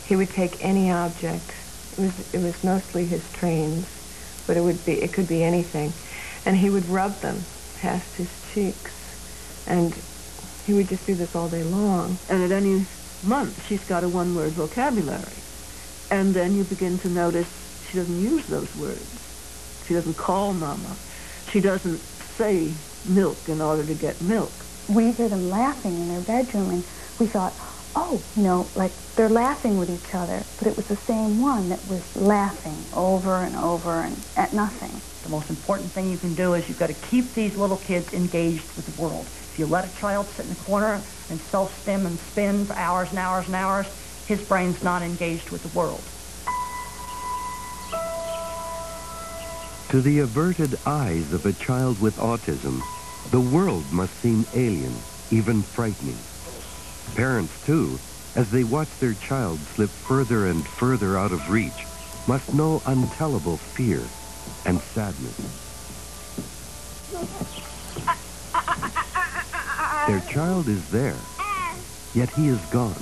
He would take any object. It was mostly his trains, but it could be anything, and he would rub them past his cheeks, and he would just do this all day long. And at any month, she's got a one-word vocabulary, and then you begin to notice she doesn't use those words. She doesn't call Mama. She doesn't say milk in order to get milk. We hear them laughing in their bedroom, and we thought, oh, like they're laughing with each other, but it was the same one that was laughing over and over and at nothing. The most important thing you can do is you've got to keep these little kids engaged with the world. If you let a child sit in a corner and self-stim and spin for hours and hours and hours, his brain's not engaged with the world. To the averted eyes of a child with autism, the world must seem alien, even frightening. Parents, too, as they watch their child slip further and further out of reach, must know untellable fear and sadness. Their child is there, yet he is gone.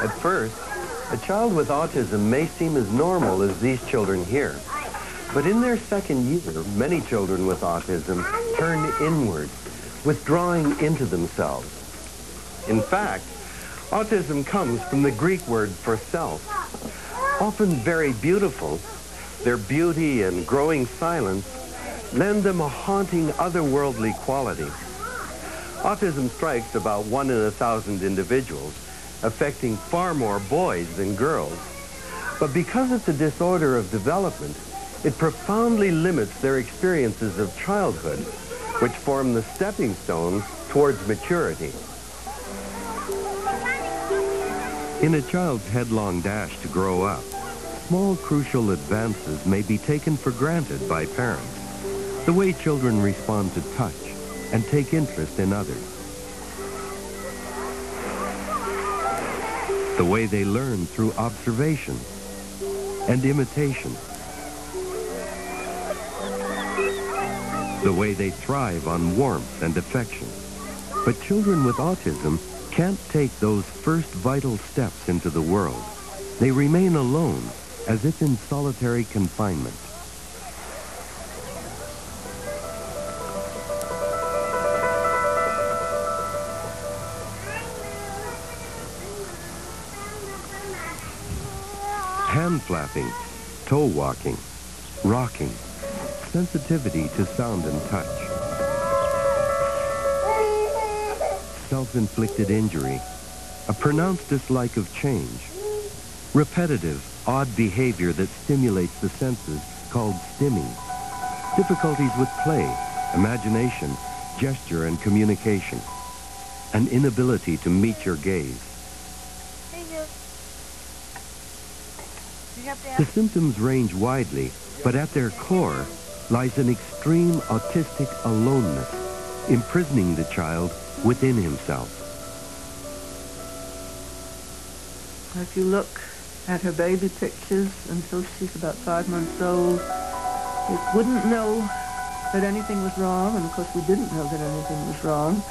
At first, a child with autism may seem as normal as these children here. But in their second year, many children with autism turn inward, withdrawing into themselves. In fact, autism comes from the Greek word for self. Often very beautiful, their beauty and growing silence lend them a haunting otherworldly quality. Autism strikes about 1 in 1,000 individuals, affecting far more boys than girls. But because it's a disorder of development, it profoundly limits their experiences of childhood, which form the stepping stones towards maturity. In a child's headlong dash to grow up, small crucial advances may be taken for granted by parents. The way children respond to touch and take interest in others. The way they learn through observation and imitation. The way they thrive on warmth and affection. But children with autism can't take those first vital steps into the world. They remain alone, as if in solitary confinement. Hand flapping, toe walking, rocking, sensitivity to sound and touch. Self-inflicted injury, a pronounced dislike of change. Repetitive, odd behavior that stimulates the senses, called stimming. Difficulties with play, imagination, gesture, and communication. An inability to meet your gaze. The symptoms range widely, but at their core lies an extreme autistic aloneness, imprisoning the child within himself. If you look at her baby pictures until she's about 5 months old, you wouldn't know that anything was wrong, and of course we didn't know that anything was wrong.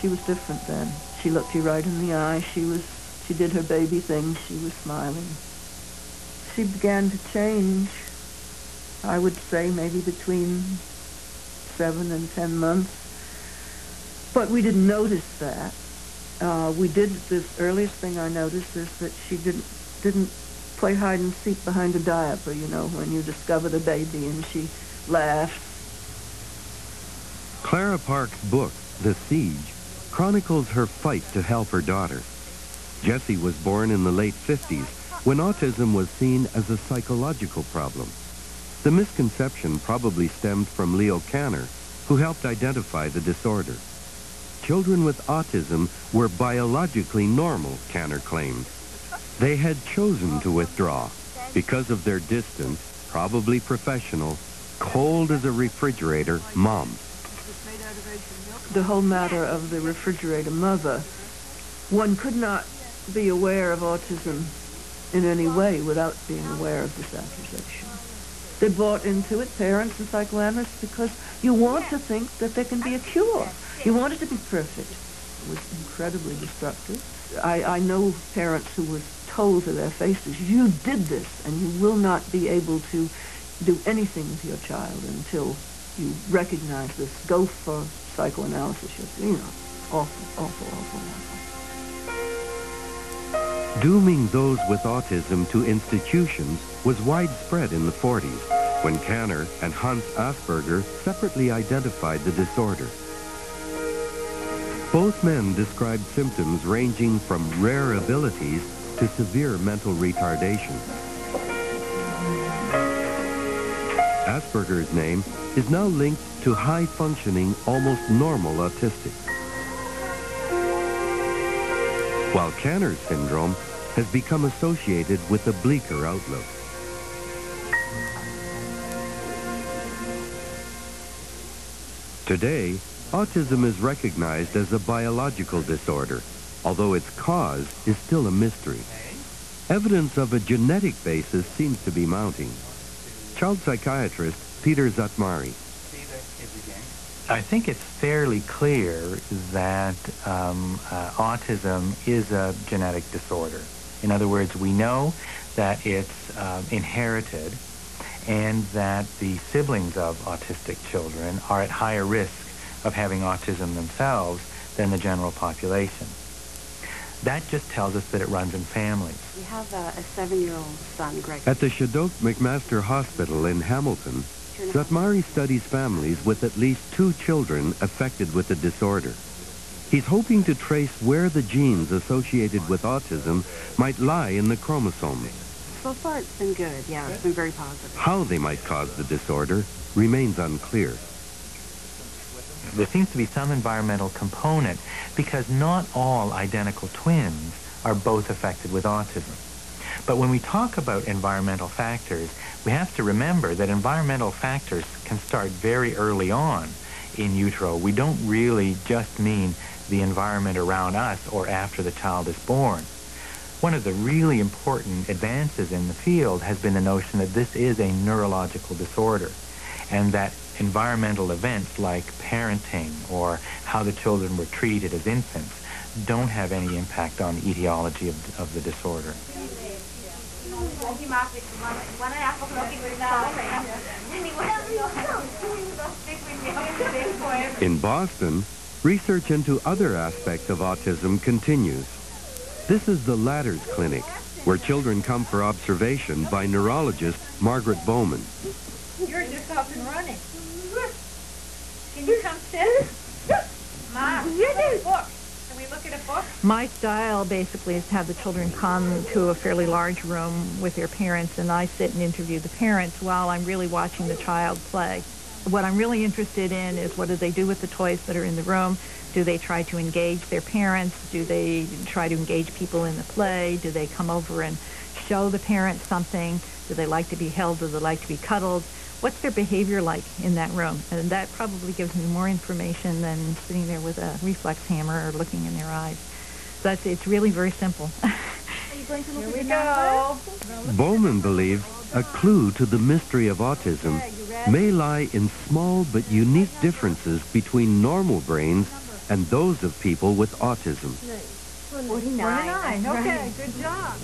She was different then. She looked you right in the eye. She did her baby thing. She was smiling. She began to change, I would say, maybe between 7 and 10 months. But we didn't notice that. The earliest thing I noticed is that she didn't play hide and seek behind a diaper, when you discover the baby and she laughs. Clara Park's book, The Siege, chronicles her fight to help her daughter. Jessie was born in the late 50s, when autism was seen as a psychological problem. The misconception probably stemmed from Leo Kanner, who helped identify the disorder. Children with autism were biologically normal, Kanner claimed. They had chosen to withdraw because of their distant, probably professional, cold as a refrigerator mom. The whole matter of the refrigerator mother, one could not be aware of autism in any way without being aware of this accusation. They bought into it, parents and psychoanalysts, because you want to think that there can be a cure. You want it to be perfect. It was incredibly destructive. I know parents who were told to their faces, you did this, and you will not be able to do anything with your child until you recognize this. Go for psychoanalysis. You know, awful, awful, awful, awful. Dooming those with autism to institutions was widespread in the 40s, when Kanner and Hans Asperger separately identified the disorder. Both men described symptoms ranging from rare abilities to severe mental retardation. Asperger's name is now linked to high-functioning, almost normal autistics, while Kanner's syndrome has become associated with a bleaker outlook. Today, autism is recognized as a biological disorder, although its cause is still a mystery. Evidence of a genetic basis seems to be mounting. Child psychiatrist Peter Zatmari. I think it's fairly clear that autism is a genetic disorder. In other words, we know that it's inherited and that the siblings of autistic children are at higher risk of having autism themselves than the general population. That just tells us that it runs in families. We have a 7-year-old son, Greg. At the Shadok McMaster Hospital in Hamilton, Zatmari studies families with at least 2 children affected with the disorder. He's hoping to trace where the genes associated with autism might lie in the chromosomes. So far, it's been good. Yeah, it's been very positive. How they might cause the disorder remains unclear. There seems to be some environmental component because not all identical twins are both affected with autism. But when we talk about environmental factors, we have to remember that environmental factors can start very early on in utero. We don't really just mean the environment around us or after the child is born. One of the really important advances in the field has been the notion that this is a neurological disorder and that environmental events like parenting or how the children were treated as infants don't have any impact on the etiology of the disorder. In Boston, research into other aspects of autism continues. This is the Ladders Clinic, where children come for observation by neurologist Margaret Bowman. You're just up and running. Can you come sit? Mom, a book. Can we look at a book? My style basically is to have the children come to a fairly large room with their parents, and I sit and interview the parents while I'm really watching the child play. What I'm really interested in is what do they do with the toys that are in the room? Do they try to engage their parents? Do they try to engage people in the play? Do they come over and show the parents something? Do they like to be held? Do they like to be cuddled? What's their behavior like in that room? And that probably gives me more information than sitting there with a reflex hammer or looking in their eyes. But it's really very simple. Are you going to look at the number? Bowman believes a clue to the mystery of autism may lie in small but unique differences between normal brains and those of people with autism. 49. Okay, good job.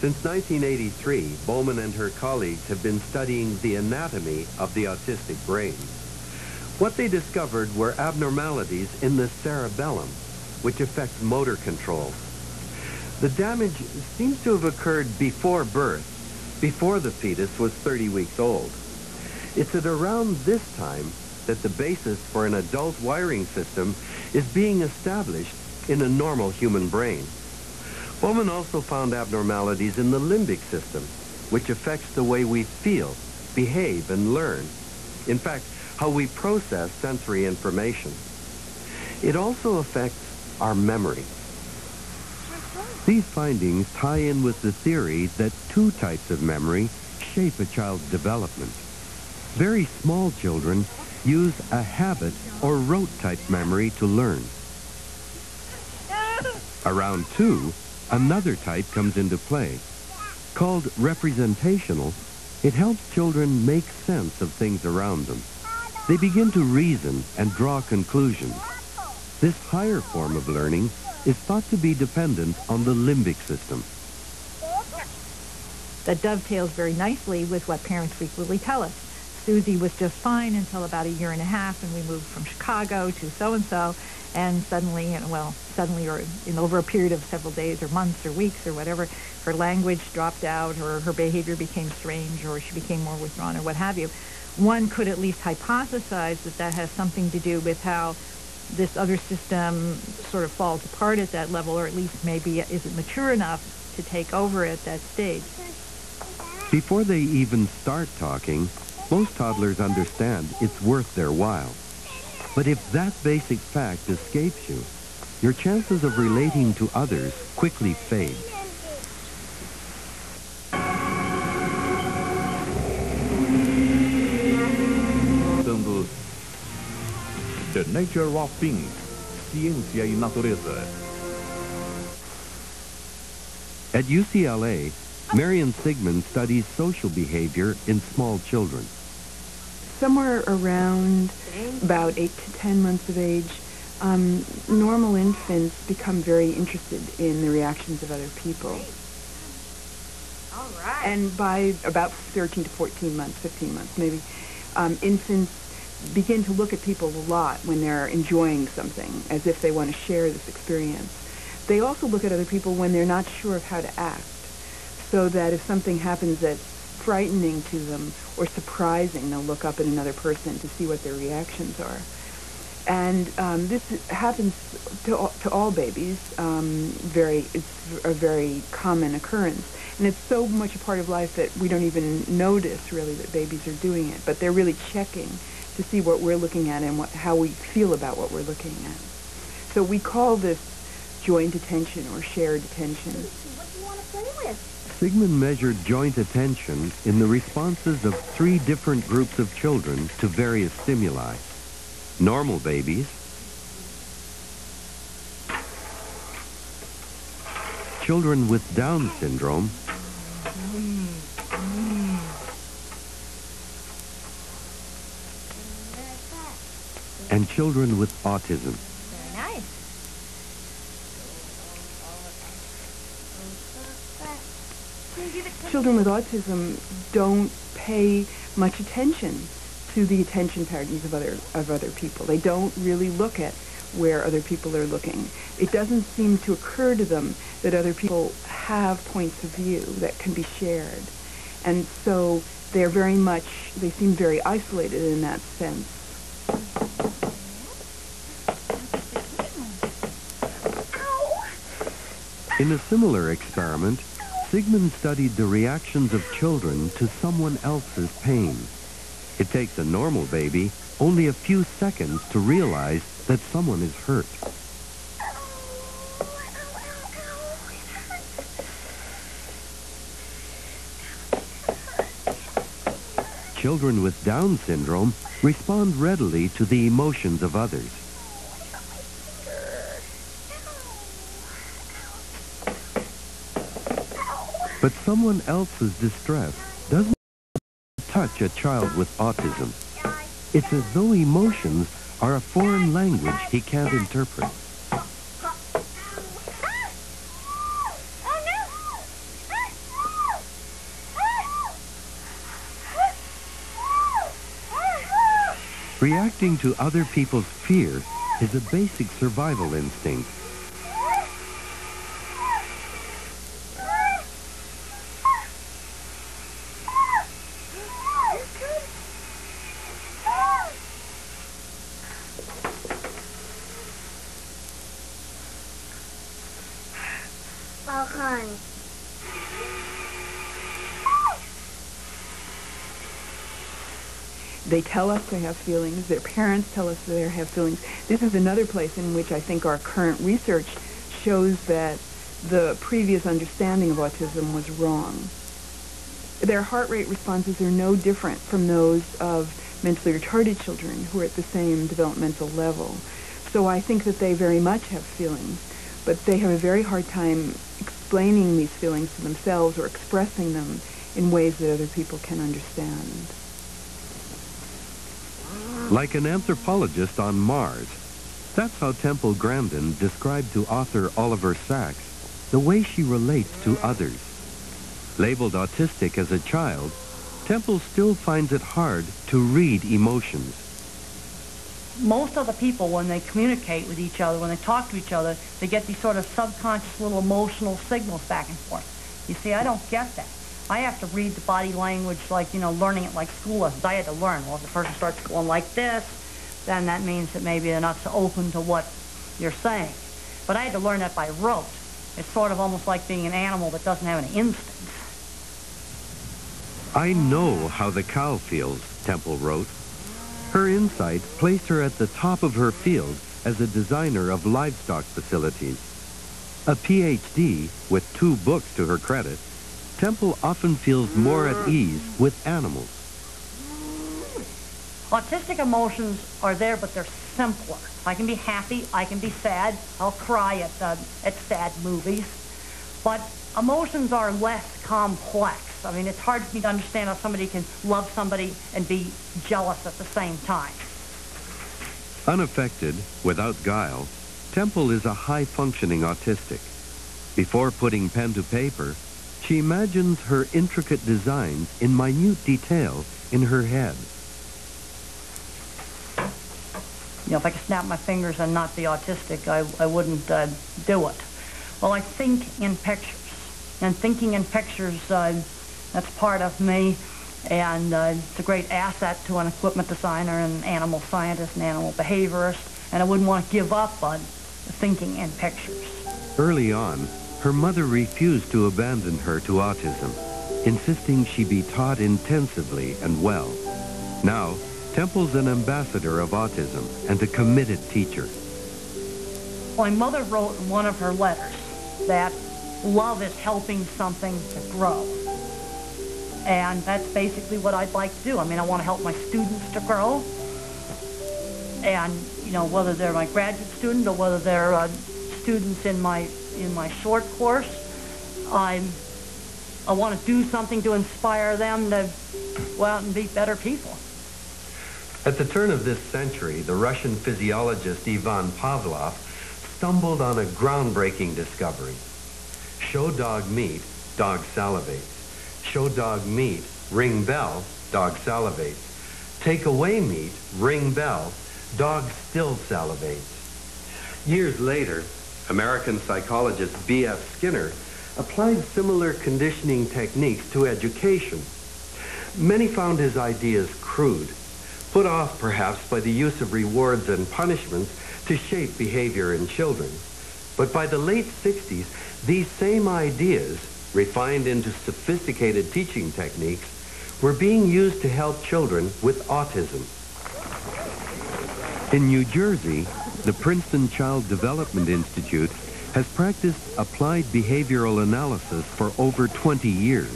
Since 1983, Bowman and her colleagues have been studying the anatomy of the autistic brain. What they discovered were abnormalities in the cerebellum, which affects motor control. The damage seems to have occurred before birth, before the fetus was 30 weeks old. It's at around this time that the basis for an adult wiring system is being established in a normal human brain. Bowman also found abnormalities in the limbic system, which affects the way we feel behave, and learn. In fact, how we process sensory information. It also affects our memory. These findings tie in with the theory that two types of memory shape a child's development. Very small children use a habit or rote-type memory to learn. Around 2, another type comes into play. Called representational, it helps children make sense of things around them. They begin to reason and draw conclusions. This higher form of learning is thought to be dependent on the limbic system. That dovetails very nicely with what parents frequently tell us. Susie was just fine until about 1.5 years, and we moved from Chicago to so-and-so, and suddenly, or in over a period of several days or months or weeks or whatever, her language dropped out, or her behavior became strange, or she became more withdrawn, or what have you. One could at least hypothesize that that has something to do with how this other system sort of falls apart at that level, or at least maybe isn't mature enough to take over at that stage. Before they even start talking, most toddlers understand it's worth their while. But if that basic fact escapes you, your chances of relating to others quickly fade. The nature of things, ciencia y naturaleza. At UCLA, Marion Sigmund studies social behavior in small children. Somewhere around about 8 to 10 months of age, normal infants become very interested in the reactions of other people. All right. And by about 13 to 14 months, 15 months maybe, infants begin to look at people a lot when they're enjoying something, as if they want to share this experience. They also look at other people when they're not sure of how to act, so that if something happens that's frightening to them or surprising, they'll look up at another person to see what their reactions are. And this happens to all babies. It's a very common occurrence. And it's so much a part of life that we don't even notice, really, that babies are doing it. But they're really checking to see what we're looking at and how we feel about what we're looking at. So we call this joint attention or shared attention. What do you want to play with? Sigmund measured joint attention in the responses of 3 different groups of children to various stimuli. Normal babies, children with Down syndrome, and children with autism. Very nice. Children with autism don't pay much attention to the attention patterns of other people. They don't really look at where other people are looking. It doesn't seem to occur to them that other people have points of view that can be shared. And so they seem very isolated in that sense. In a similar experiment, Sigmund studied the reactions of children to someone else's pain. It takes a normal baby only a few seconds to realize that someone is hurt. Children with Down syndrome respond readily to the emotions of others. But someone else's distress doesn't touch a child with autism. It's as though emotions are a foreign language he can't interpret. Reacting to other people's fear is a basic survival instinct. They tell us to have feelings. Their parents tell us they have feelings. This is another place in which I think our current research shows that the previous understanding of autism was wrong. Their heart rate responses are no different from those of mentally retarded children who are at the same developmental level. So I think that they very much have feelings, but they have a very hard time explaining these feelings to themselves or expressing them in ways that other people can understand. Like an anthropologist on Mars, that's how Temple Grandin described to author Oliver Sacks the way she relates to others. Labeled autistic as a child, Temple still finds it hard to read emotions. Most of the people, when they communicate with each other, when they talk to each other, they get these sort of subconscious little emotional signals back and forth. You see, I don't get that. I have to read the body language like, learning it like school lessons. I had to learn. Well, if the person starts going like this, then that means that maybe they're not so open to what you're saying. But I had to learn that by rote. It's sort of almost like being an animal that doesn't have any instincts. I know how the cow feels, Temple wrote. Her insight placed her at the top of her field as a designer of livestock facilities. A PhD with 2 books to her credit, Temple often feels more at ease with animals. Autistic emotions are there, but they're simpler. I can be happy, I can be sad, I'll cry at sad movies. But emotions are less complex. I mean, it's hard for me to understand how somebody can love somebody and be jealous at the same time. Unaffected, without guile, Temple is a high-functioning autistic. Before putting pen to paper, she imagines her intricate designs in minute detail in her head. If I could snap my fingers and not be autistic, I wouldn't do it. Well, I think in pictures. And thinking in pictures, that's part of me. And it's a great asset to an equipment designer, an animal scientist, an animal behaviorist. And I wouldn't want to give up on thinking in pictures. Early on, her mother refused to abandon her to autism, insisting she be taught intensively and well. Now, Temple's an ambassador of autism and a committed teacher. My mother wrote in one of her letters that love is helping something to grow. And that's basically what I'd like to do. I mean, I want to help my students to grow. And, whether they're my graduate student or whether they're students in my short course, I want to do something to inspire them to go out and be better people. At the turn of this century, the Russian physiologist Ivan Pavlov stumbled on a groundbreaking discovery. Show dog meat, dog salivates. Show dog meat, ring bell, dog salivates. Take away meat, ring bell, dog still salivates. Years later, American psychologist B.F. Skinner applied similar conditioning techniques to education. Many found his ideas crude, put off perhaps by the use of rewards and punishments to shape behavior in children. But by the late 60s, these same ideas, refined into sophisticated teaching techniques, were being used to help children with autism. In New Jersey, the Princeton Child Development Institute has practiced applied behavioral analysis for over 20 years.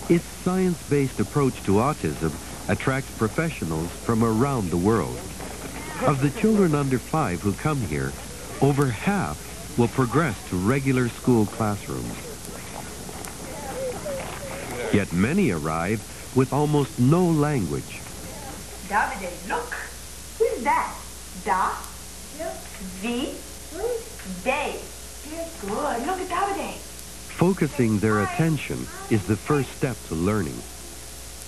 Its science-based approach to autism attracts professionals from around the world. Of the children under 5 who come here, over half will progress to regular school classrooms. Yet many arrive with almost no language. Davide, look. Who's that? Da? V? Day. Good. Look at Davide. Focusing their attention is the first step to learning.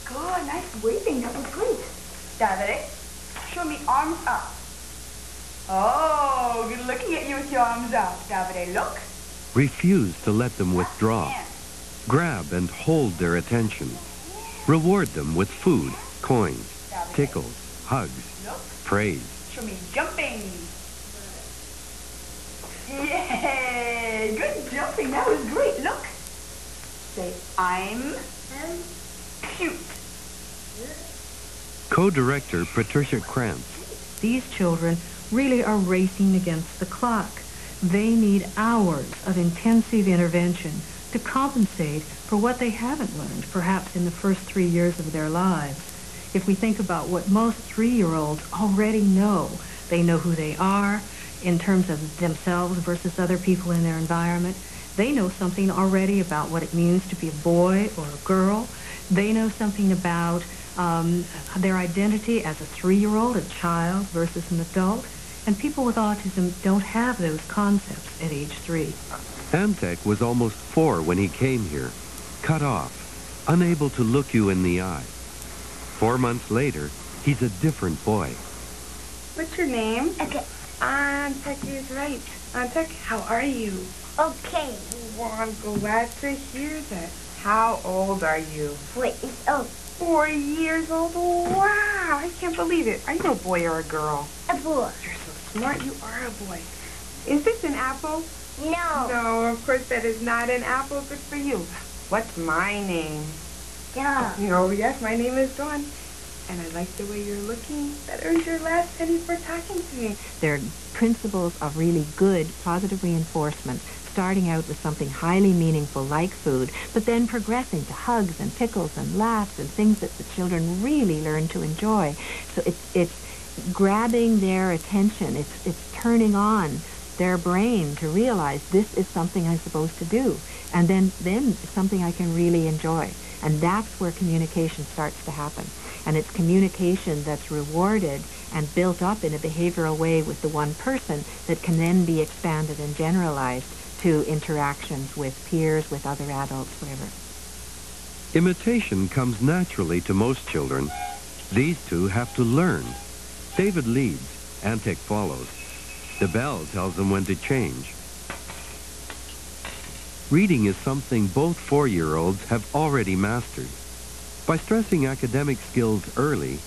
Good. Nice waving. That was great. Davide, show me arms up. Oh, good looking at you with your arms up. Davide, look. Refuse to let them withdraw. Grab and hold their attention. Reward them with food, coins, tickles, hugs, praise. Show me jumping. Yay! Good jumping. That was great. Look. Say, I'm cute. Co-director Patricia Krantz. These children really are racing against the clock. They need hours of intensive intervention to compensate for what they haven't learned, perhaps in the first 3 years of their lives. If we think about what most 3-year-olds already know, they know who they are in terms of themselves versus other people in their environment. They know something already about what it means to be a boy or a girl. They know something about their identity as a 3-year-old, a child versus an adult. And people with autism don't have those concepts at age 3. Antek was almost 4 when he came here, cut off, unable to look you in the eye. 4 months later, he's a different boy. What's your name? Okay. Antek is right. Antek, how are you? Okay. Well, I'm glad to hear that. How old are you? 4 years old. 4 years old? Wow, I can't believe it. Are you a boy or a girl? A boy. You're so smart. You are a boy. Is this an apple? No. No, of course that is not an apple. Good for you. What's my name? Dawn. Oh, yes, my name is Dawn. And I like the way you're looking. That earns your last penny for talking to me. There are principles of really good positive reinforcement, starting out with something highly meaningful like food, but then progressing to hugs and pickles and laughs and things that the children really learn to enjoy. So it's grabbing their attention. It's turning on their brain to realize this is something I'm supposed to do. And then it's something I can really enjoy. And that's where communication starts to happen. And it's communication that's rewarded and built up in a behavioral way with the one person that can then be expanded and generalized to interactions with peers, with other adults, whatever. Imitation comes naturally to most children. These two have to learn. David leads, Antek follows. The bell tells them when to change. Reading is something both 4-year-olds have already mastered. By stressing academic skills early,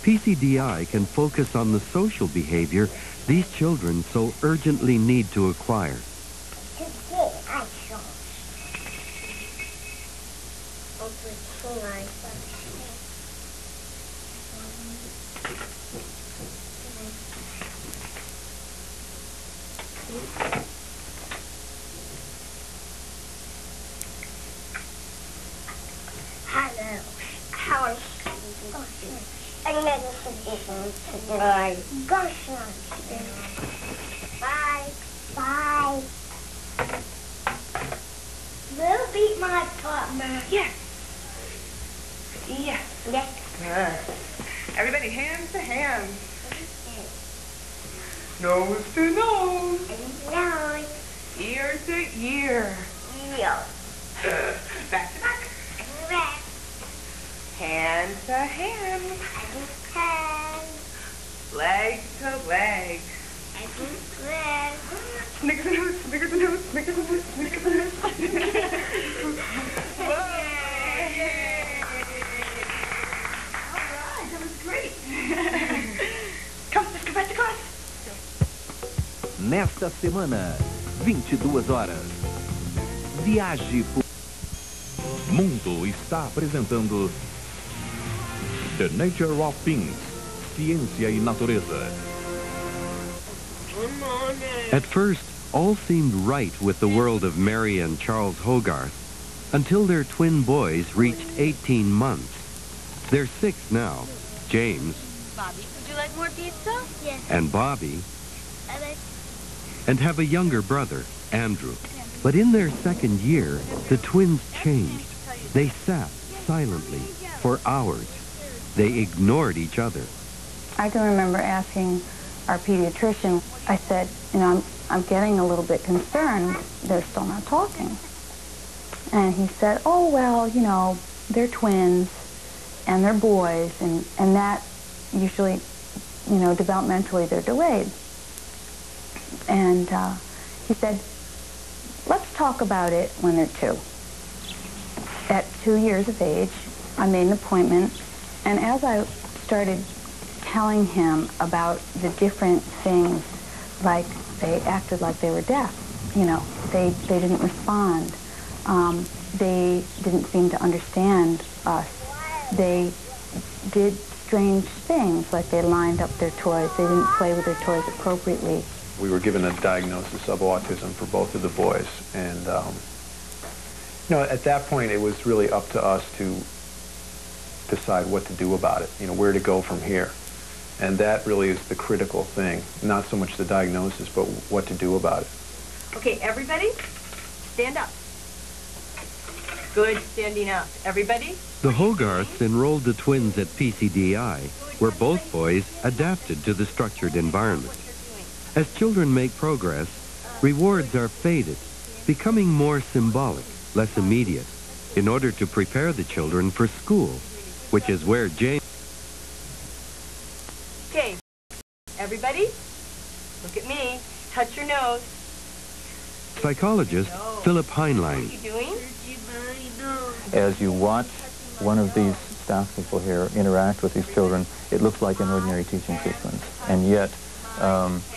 PCDI can focus on the social behavior these children so urgently need to acquire. Today I shall open my Hello. How are you? And then today. Gosh, bye. Bye. Will beat my partner. Yes. Yes. Yes. Good. Everybody, hand to hand. Nose to nose. Nose. Ear to ear. Ear. Back to back. Back. Hand to hand. Hand. Leg to leg. Leg. Snickers and hoots, Snickers and hoots, Snickers and hoots, Snickers and hoots. Whoa! Yay! All right, that was great. Come, let's go back to class. Nesta semana, 22 horas. Viaje por... Mundo está apresentando The Nature of Things, Ciência e Natureza. At first, all seemed right with the world of Mary and Charles Hogarth until their twin boys reached 18 months. They're 6 now, James. Bobby, would you like more pizza? Yes. And Bobby. I like... And have a younger brother, Andrew. But in their 2nd year, the twins changed. They sat silently for hours. They ignored each other. I can remember asking our pediatrician, I said, I'm getting a little bit concerned. They're still not talking. And he said, oh, well, they're twins and they're boys, and that usually, developmentally they're delayed. And he said, let's talk about it when they're 2. At 2 years of age, I made an appointment, and as I started telling him about the different things, like they acted like they were deaf, they didn't respond, they didn't seem to understand us, they did strange things, like they lined up their toys. They didn't play with their toys appropriately. We were given a diagnosis of autism for both of the boys, and you know, at that point it was really up to us to decide what to do about it, you know, where to go from here. And that really is the critical thing, not so much the diagnosis, but what to do about it. Okay, everybody, stand up. Good, standing up. Everybody? The Hogarths enrolled the twins at PCDI, where both boys adapted to the structured environment. As children make progress, rewards are faded, becoming more symbolic, less immediate, in order to prepare the children for school, which is where James... Okay, everybody, look at me. Touch your nose. Psychologist Philip Heinlein. What are you doing? As you watch one of these staff people here interact with these children, it looks like an ordinary teaching sequence. And yet,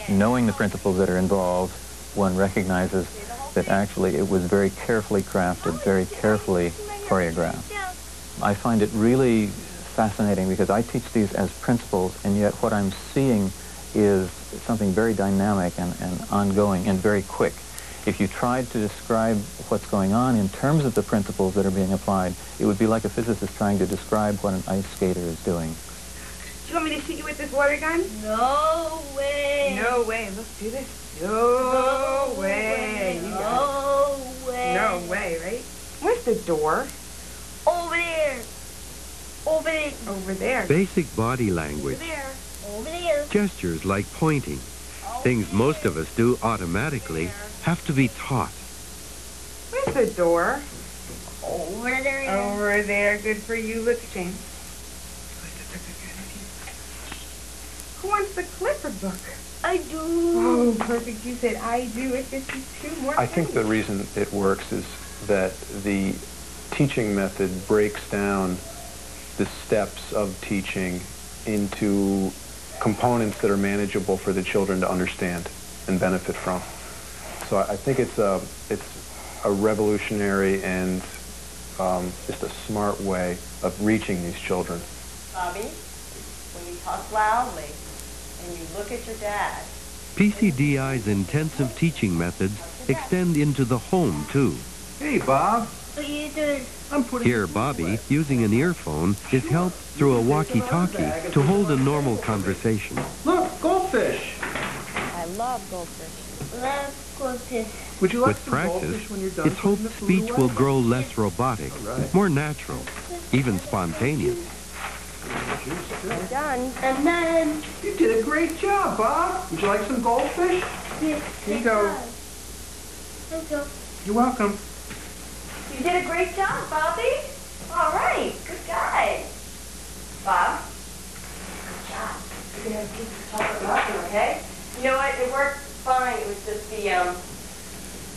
knowing the principles that are involved, one recognizes that actually it was very carefully crafted, very carefully choreographed. I find it really fascinating because I teach these as principles, and yet what I'm seeing is something very dynamic and ongoing and very quick. If you tried to describe what's going on in terms of the principles that are being applied, it would be like a physicist trying to describe what an ice skater is doing. Do you want me to shoot you with this water gun? No way. No way. Look, do this. No way. You got it. No way. No way, right? Where's the door? Over there. Over there. Over there. Basic body language. Over there. Over there. Gestures like pointing. Things most of us do automatically have to be taught. Where's the door? Over there. Over there. Good for you. Look, James. Who wants the Clipper book? I do. Oh, perfect. You said I do. It's just these 2 more I think the reason it works is that the teaching method breaks down the steps of teaching into components that are manageable for the children to understand and benefit from. So I think it's a revolutionary and just a smart way of reaching these children. Bobby, when you talk loudly and you look at your dad. PCDI's intensive teaching methods extend into the home, too. Hey, Bob. What are you doing? Here, Bobby, using an earphone, is helped through a walkie-talkie to hold a normal conversation. Look, goldfish. I love goldfish. Love goldfish. Would you like With some practice, goldfish when you're done it's hoped putting the food speech away? will grow less robotic, more natural, even spontaneous. I'm done. I'm done. You did a great job, Bob. Would you like some goldfish? Yes. Here you go. Thank you. You're welcome. You did a great job, Bobby. All right. Good guy. Bob. Good job. You're going to have a piece of chocolate muffin, okay? You know what? It worked fine. It was just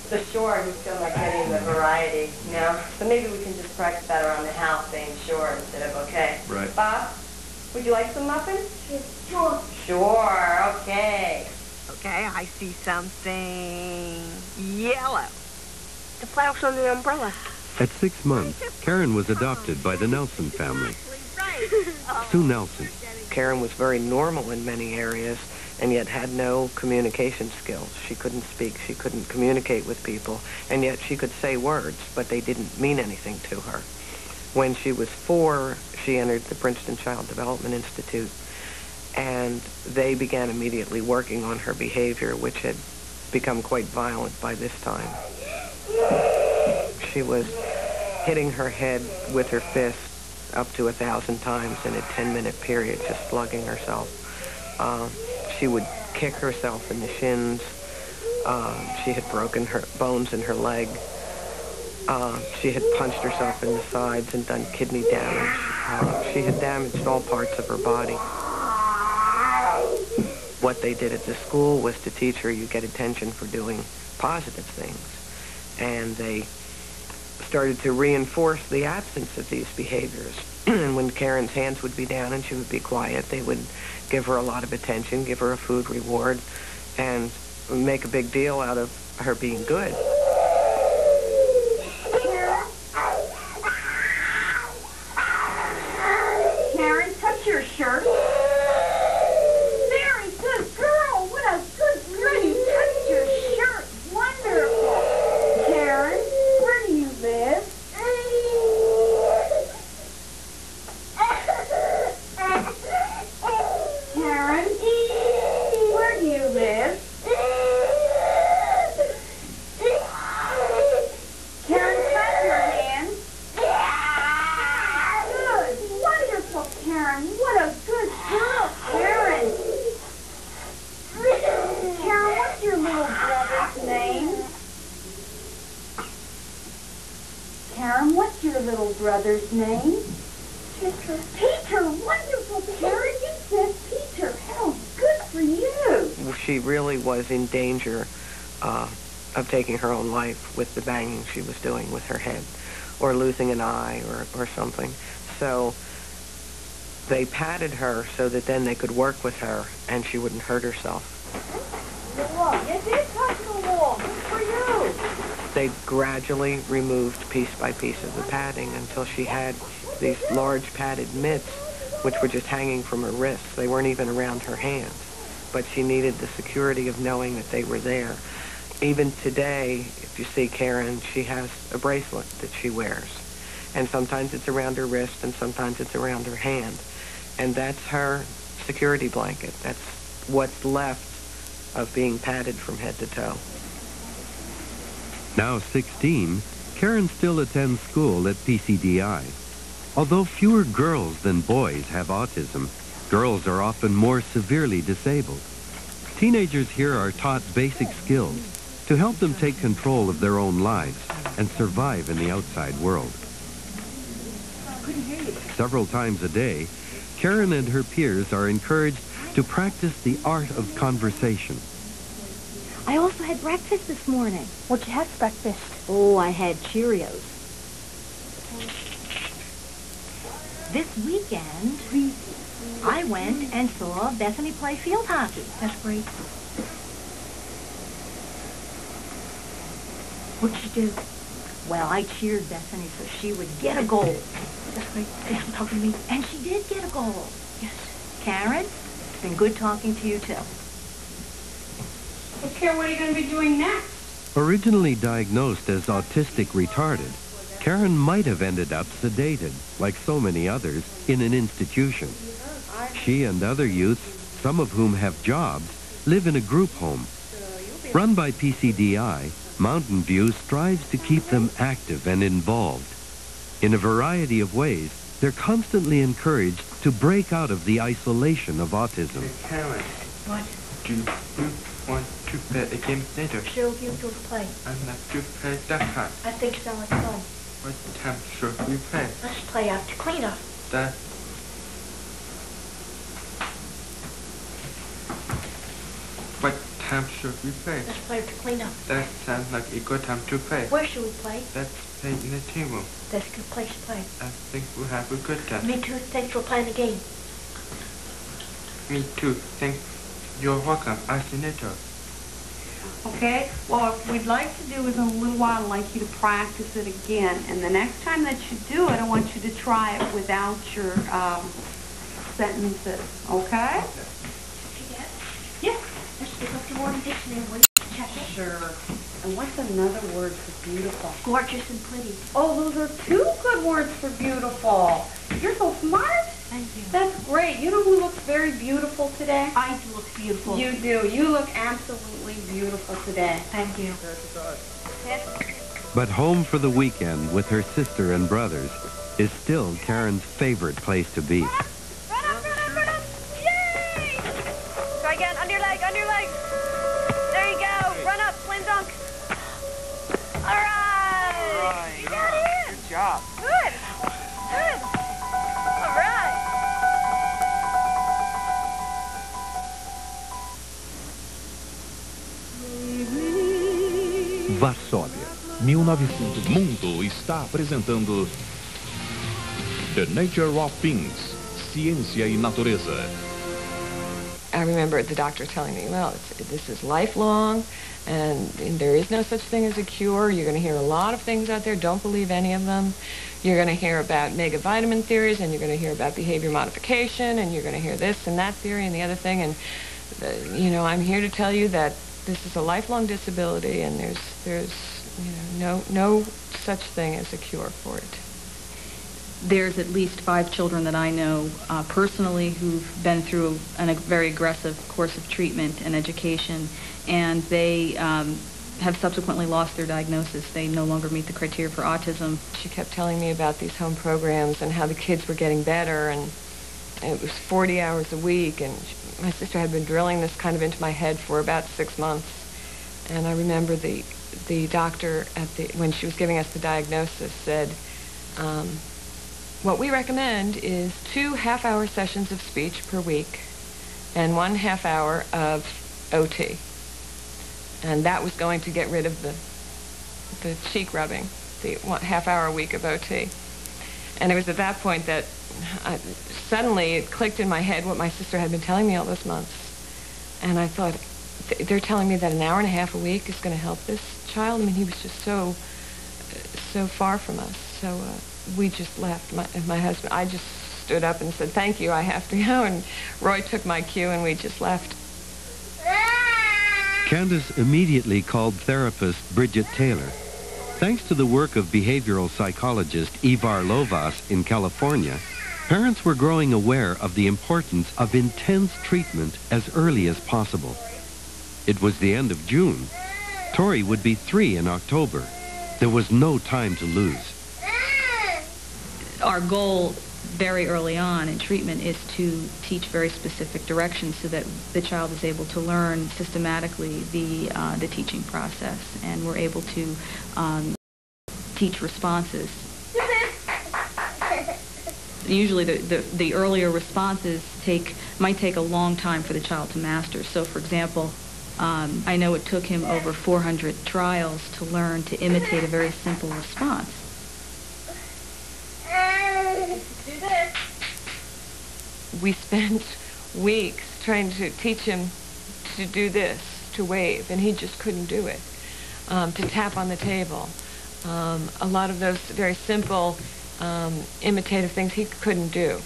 the short who's still not getting the variety, you know? So maybe we can just practice that around the house, saying sure instead of okay. Right. Bob, would you like some muffins? Sure. Sure. Okay. Okay, I see something yellow. The flowers on the umbrella. At 6 months, Karen was adopted by the Nelson family. Sue Nelson. Karen was very normal in many areas and yet had no communication skills. She couldn't speak, she couldn't communicate with people, and yet she could say words, but they didn't mean anything to her. When she was 4, she entered the Princeton Child Development Institute, and they began immediately working on her behavior, which had become quite violent by this time. She was hitting her head with her fist up to 1,000 times in a 10-minute period, just slugging herself. She would kick herself in the shins. She had broken her bones in her leg. She had punched herself in the sides and done kidney damage. She had damaged all parts of her body. What they did at the school was to teach her you get attention for doing positive things. And they started to reinforce the absence of these behaviors. And when Karen's hands would be down and she would be quiet, they would give her a lot of attention, give her a food reward, and make a big deal out of her being good. Karen, touch your your shirt. Very good girl. What a good girl. You touched your shirt. Wonderful. Karen, where do you live? Karen, where do you live? Karen, clap your hands. Good. Wonderful, Karen. What a good girl, Karen. Karen, what's your little brother's name? Karen, what's your little brother's name? Peter. Peter, wonderful. Karen, you said Peter. How good for you. She really was in danger of taking her own life with the banging she was doing with her head, or losing an eye or something. So they patted her so that then they could work with her and she wouldn't hurt herself. The wall. You did touch the wall. Good for you. They gradually removed piece by piece of the padding until she had these large padded mitts, which were just hanging from her wrists. They weren't even around her hands. But she needed the security of knowing that they were there. Even today, if you see Karen, she has a bracelet that she wears. And sometimes it's around her wrist and sometimes it's around her hand. And that's her security blanket. That's what's left of being padded from head to toe. Now 16, Karen still attends school at PCDI. Although fewer girls than boys have autism, girls are often more severely disabled. Teenagers here are taught basic skills to help them take control of their own lives and survive in the outside world. Several times a day, Karen and her peers are encouraged to practice the art of conversation. I also had breakfast this morning. What'd you have for breakfast? Oh, I had Cheerios. This weekend, I went and saw Bethany play field hockey. That's great. What'd you do? Well, I cheered Bethany so she would get a goal. That's great. Thanks for talking to me. And she did get a goal. Yes. Karen, it's been good talking to you, too. Well, Karen, what are you going to be doing next? Originally diagnosed as autistic retarded, Karen might have ended up sedated, like so many others, in an institution. She and other youths, some of whom have jobs, live in a group home. Run by PCDI, Mountain View strives to keep them active and involved. In a variety of ways, they're constantly encouraged to break out of the isolation of autism. Karen, What? do you want to play a game later? Sure, you do play. I'd like to play that card. I think so, like fun. What time should we play? Let's play after cleanup. That. What time should we play? Let's play after cleanup. That sounds like a good time to play. Where should we play? Let's play in the tea room. That's a good place to play. I think we'll have a good time. Me too. Thanks for playing the game. Me too. You're welcome. I'll see you later. Okay, well, what we'd like to do is in a little while, I'd like you to practice it again. And the next time that you do it, I want you to try it without your sentences, okay? Yes. Let's pick up the word dictionary. Will you check it? Sure. And what's another word for beautiful? Gorgeous and pretty. Oh, those are two good words for beautiful. You're so smart. Thank you. That's great. You know who looks very beautiful today? I do look beautiful. You do. You look absolutely beautiful today. Thank you. But home for the weekend with her sister and brothers is still Karen's favorite place to be. Run up, run up! Yay! Try again, under your leg, under your leg. There you go. Run up, slam dunk. All right. You got it. Good job. Good. Good. All right. Varsóvia, 1900. Mundo está apresentando The Nature of Things, Ciência e Natureza. I remember the doctor telling me, well, this is lifelong, And there is no such thing as a cure. You're going to hear a lot of things out there. Don't believe any of them. You're going to hear about mega vitamin theories, and you're going to hear about behavior modification, and you're going to hear this and that theory and the other thing. And, you know, I'm here to tell you that this is a lifelong disability, and there's you know, no such thing as a cure for it. There's at least 5 children that I know personally who've been through a very aggressive course of treatment and education, and they have subsequently lost their diagnosis. They no longer meet the criteria for autism. She kept telling me about these home programs and how the kids were getting better, and it was 40 hours a week, and my sister had been drilling this kind of into my head for about 6 months. And I remember the doctor when she was giving us the diagnosis said, what we recommend is 2 half-hour sessions of speech per week and 1 half-hour of OT. And that was going to get rid of the cheek rubbing, the half-hour a week of OT. And it was at that point that suddenly it clicked in my head what my sister had been telling me all those months. And I thought, they're telling me that an hour and a half a week is going to help this child? I mean, he was just so far from us. So we just left. My husband, I just stood up and said, thank you, I have to go. And Roy took my cue, and we just left. Candace immediately called therapist Bridget Taylor. Thanks to the work of behavioral psychologist Ivar Lovas in California, parents were growing aware of the importance of intense treatment as early as possible. It was the end of June. Tori would be 3 in October. There was no time to lose. Our goal very early on in treatment is to teach very specific directions so that the child is able to learn systematically the teaching process, and we're able to teach responses. Usually the earlier responses might take a long time for the child to master. So, for example, I know it took him over 400 trials to learn to imitate a very simple response. Do this. We spent weeks trying to teach him to do this, to wave, and he just couldn't do it. To tap on the table. A lot of those very simple imitative things he couldn't do.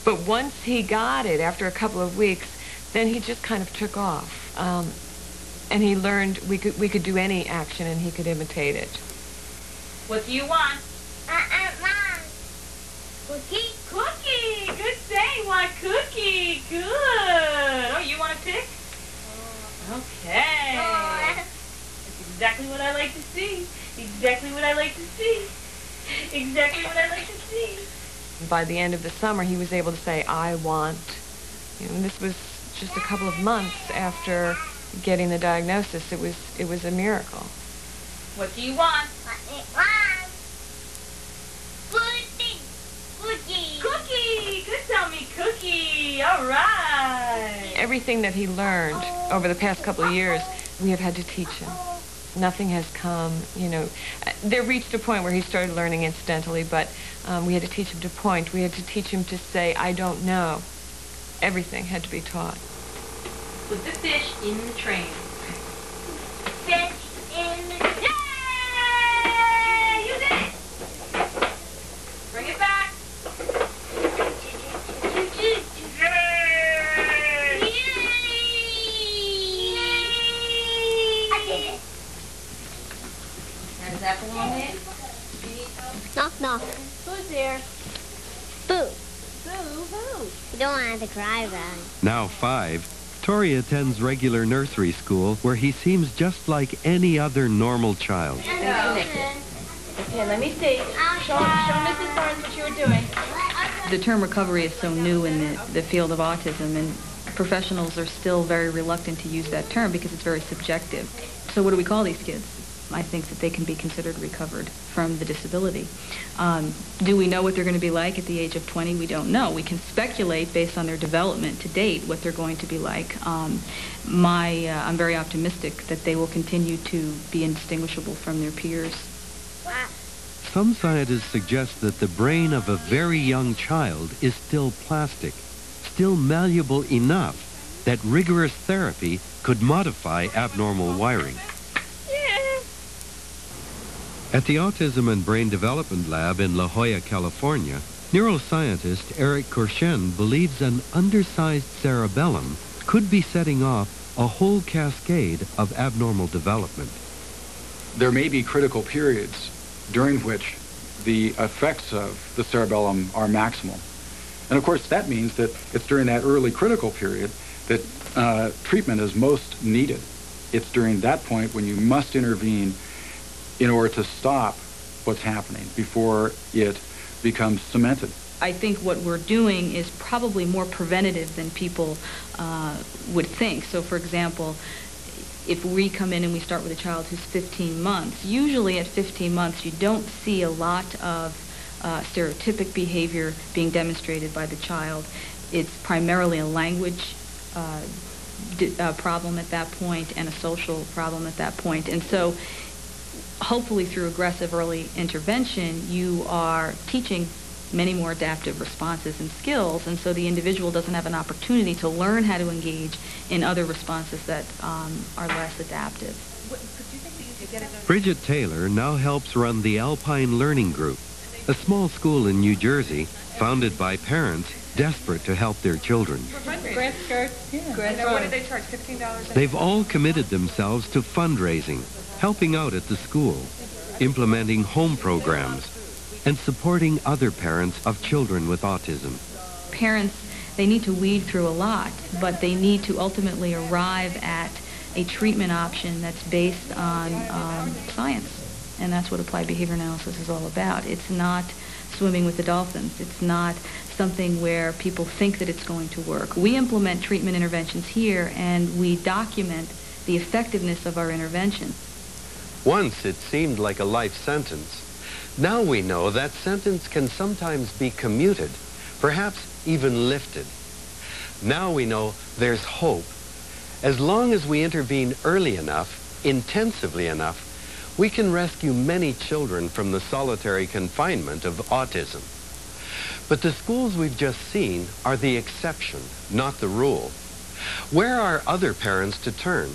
But once he got it, after a couple of weeks, then he just kind of took off. And he learned we could do any action and he could imitate it. What do you want? Mom. Cookie? Cookie! Good say, want cookie. Good. Oh, you want to pick? Okay. That's exactly what I like to see. Exactly what I like to see. Exactly what I like to see. By the end of the summer, he was able to say, I want. You know, and this was just a couple of months after getting the diagnosis. It was a miracle. What do you want? Pudding. Cookie. Cookie. Good, tell me cookie. All right. Everything that he learned over the past couple of years, we have had to teach him. Nothing has come, you know. There reached a point where he started learning incidentally, but we had to teach him to point. We had to teach him to say, I don't know. Everything had to be taught. Put the fish in the train. Fish in the train. Yay! You did it. Bring it back. Does that belong in? Knock, knock. Who's there? Boo. Boo, who? You don't want to cry, Ron. Now 5, Tori attends regular nursery school where he seems just like any other normal child. Hello. Okay, let me see. Show Mrs. Barnes what you were doing. The term recovery is so new in the field of autism, and professionals are still very reluctant to use that term because it's very subjective. So what do we call these kids? I think that they can be considered recovered from the disability. Do we know what they're going to be like at the age of 20? We don't know. We can speculate based on their development to date what they're going to be like. I'm very optimistic that they will continue to be indistinguishable from their peers. Some scientists suggest that the brain of a very young child is still plastic, still malleable enough that rigorous therapy could modify abnormal wiring. At the Autism and Brain Development Lab in La Jolla, California, neuroscientist Eric Korshen believes an undersized cerebellum could be setting off a whole cascade of abnormal development. There may be critical periods during which the effects of the cerebellum are maximal. And of course, that means that it's during that early critical period that treatment is most needed. It's during that point when you must intervene in order to stop what's happening before it becomes cemented. I think what we're doing is probably more preventative than people would think. So, for example, if we come in and we start with a child who's 15 months, usually at 15 months you don't see a lot of stereotypic behavior being demonstrated by the child. It's primarily a language problem at that point and a social problem at that point. And so hopefully through aggressive early intervention, you are teaching many more adaptive responses and skills, and so the individual doesn't have an opportunity to learn how to engage in other responses that are less adaptive. Bridget Taylor now helps run the Alpine Learning Group, a small school in New Jersey founded by parents desperate to help their children. Grant skirts. Yeah. What did they charge? $15? They've all committed themselves to fundraising, helping out at the school, implementing home programs, and supporting other parents of children with autism. Parents, they need to weed through a lot, but they need to ultimately arrive at a treatment option that's based on science. And that's what applied behavior analysis is all about. It's not swimming with the dolphins. It's not something where people think that it's going to work. We implement treatment interventions here, and we document the effectiveness of our intervention. Once it seemed like a life sentence. Now we know that sentence can sometimes be commuted, perhaps even lifted. Now we know there's hope. As long as we intervene early enough, intensively enough, we can rescue many children from the solitary confinement of autism. But the schools we've just seen are the exception, not the rule. Where are other parents to turn?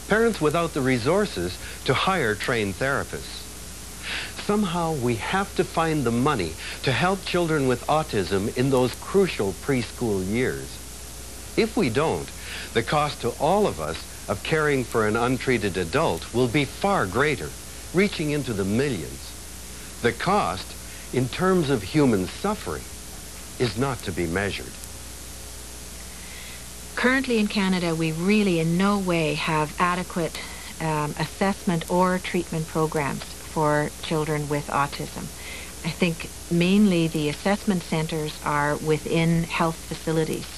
Parents without the resources to hire trained therapists. Somehow we have to find the money to help children with autism in those crucial preschool years. If we don't, the cost to all of us of caring for an untreated adult will be far greater, reaching into the millions. The cost, in terms of human suffering, is not to be measured. Currently in Canada, we really in no way have adequate assessment or treatment programs for children with autism. I think mainly the assessment centers are within health facilities.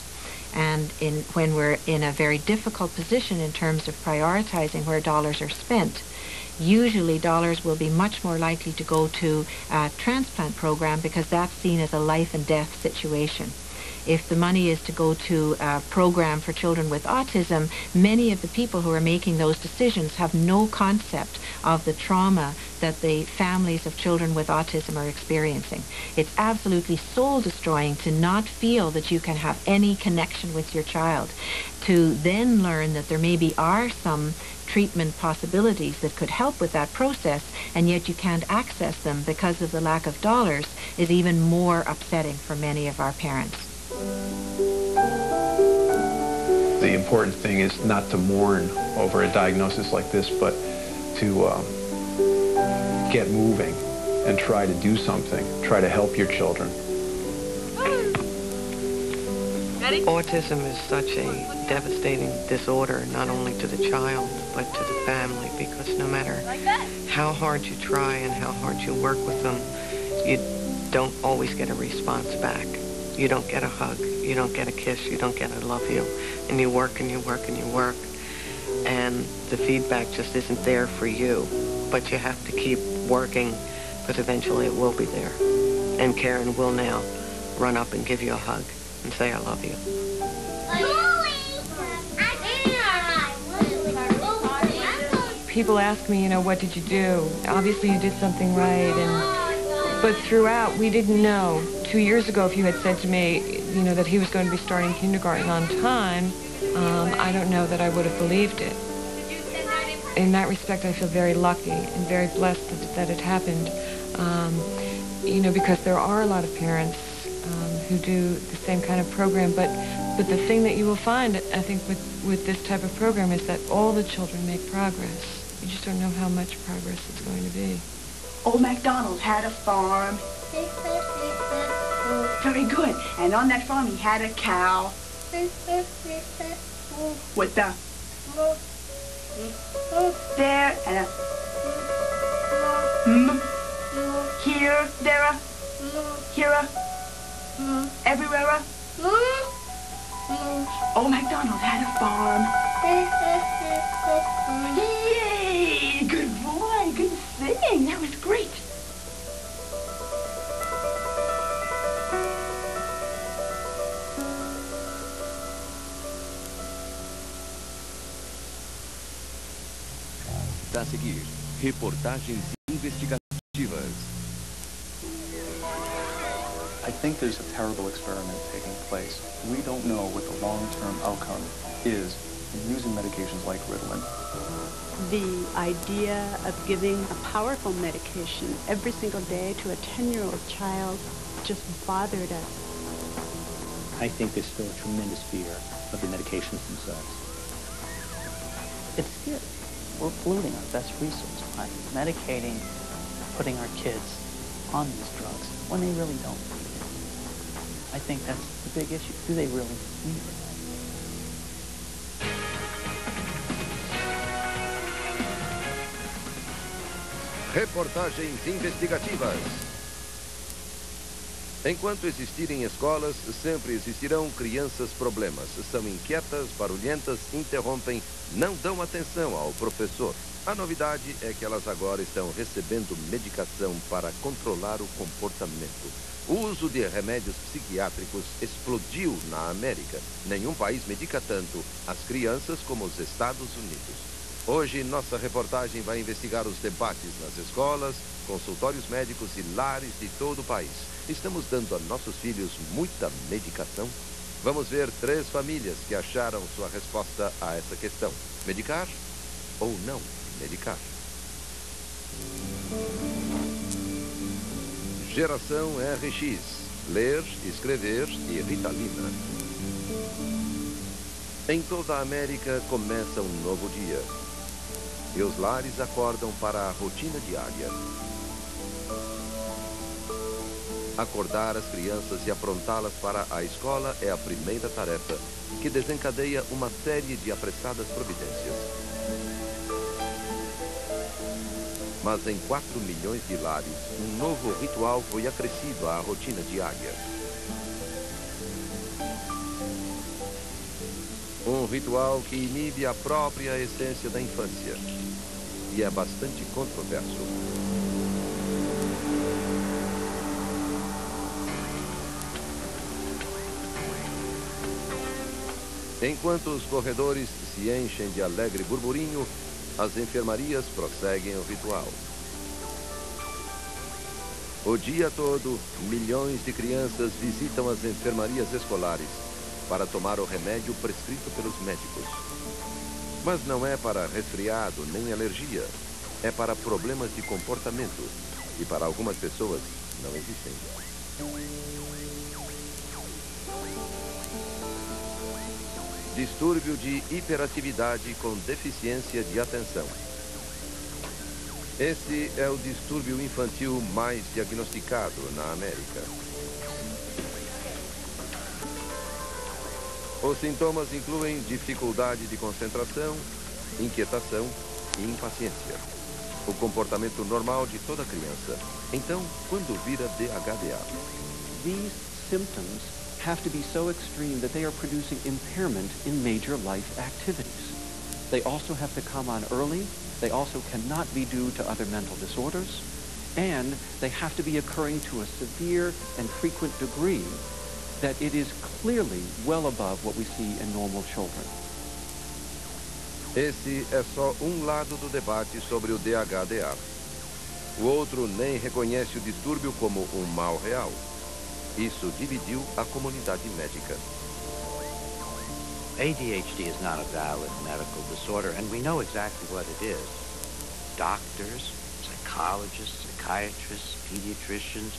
And when we're in a very difficult position in terms of prioritizing where dollars are spent, usually dollars will be much more likely to go to a transplant program because that's seen as a life and death situation. If the money is to go to a program for children with autism, many of the people who are making those decisions have no concept of the trauma that the families of children with autism are experiencing. It's absolutely soul-destroying to not feel that you can have any connection with your child. To then learn that there maybe are some treatment possibilities that could help with that process, and yet you can't access them because of the lack of dollars, is even more upsetting for many of our parents. The important thing is not to mourn over a diagnosis like this, but to get moving and try to do something, try to help your children. Autism is such a devastating disorder, not only to the child, but to the family, because no matter how hard you try and how hard you work with them, you don't always get a response back. You don't get a hug, you don't get a kiss, you don't get a love you, and you work and you work and you work, and the feedback just isn't there for you, but you have to keep working, because eventually it will be there. And Karen will now run up and give you a hug and say, I love you. People ask me, what did you do? Obviously you did something right, but throughout we didn't know. 2 years ago, if you had said to me, that he was going to be starting kindergarten on time, I don't know that I would have believed it. In that respect, I feel very lucky and very blessed that it happened. You know, because there are a lot of parents who do the same kind of program, but the thing that you will find, I think, with this type of program is that all the children make progress. You just don't know how much progress it's going to be. Old MacDonald had a farm. Very good. And on that farm he had a cow. With the there and a here, there a here a everywhere a Old MacDonald had a farm. Yay! Good boy, good singing. That was great. A seguir, reportagens investigativas. I think there's a terrible experiment taking place. We don't know what the long-term outcome is in using medications like Ritalin. The idea of giving a powerful medication every single day to a 10-year-old child just bothered us. I think there's still a tremendous fear of the medications themselves. It's scary. We're polluting our best resource by medicating, putting our kids on these drugs when they really don't need it. I think that's the big issue. Do they really need it? Reportagens investigativas. Enquanto existirem escolas, sempre existirão crianças problemas. São inquietas, barulhentas, interrompem, não dão atenção ao professor. A novidade é que elas agora estão recebendo medicação para controlar o comportamento. O uso de remédios psiquiátricos explodiu na América. Nenhum país medica tanto as crianças como os Estados Unidos. Hoje, nossa reportagem vai investigar os debates nas escolas, consultórios médicos e lares de todo o país. Estamos dando a nossos filhos muita medicação? Vamos ver 3 famílias que acharam sua resposta a essa questão. Medicar ou não medicar? Geração RX. Ler, escrever e Ritalina. Em toda a América começa um novo dia. E os lares acordam para a rotina diária. Acordar as crianças e aprontá-las para a escola é a primeira tarefa, que desencadeia uma série de apressadas providências. Mas em 4 milhões de lares, um novo ritual foi acrescido à rotina diária. Um ritual que inibe a própria essência da infância. E é bastante controverso. Enquanto os corredores se enchem de alegre burburinho, as enfermarias prosseguem o ritual. O dia todo, milhões de crianças visitam as enfermarias escolares para tomar o remédio prescrito pelos médicos. Mas não é para resfriado nem alergia, é para problemas de comportamento e para algumas pessoas não existem. Distúrbio de hiperatividade com deficiência de atenção. Esse é o distúrbio infantil mais diagnosticado na América. Os sintomas incluem dificuldade de concentração, inquietação e impaciência. O comportamento normal de toda criança. Então, quando vira DHDA? These symptoms have to be so extreme that they are producing impairment in major life activities. They also have to come on early. They also cannot be due to other mental disorders. And they have to be occurring to a severe and frequent degree that it is clearly well above what we see in normal children. Esse é só um lado do debate sobre o DHDA. O outro nem reconhece o distúrbio como um mal real. Isso dividiu a comunidade médica. ADHD is not a valid medical disorder, and we know exactly what it is. Doctors, psychologists, psychiatrists, pediatricians,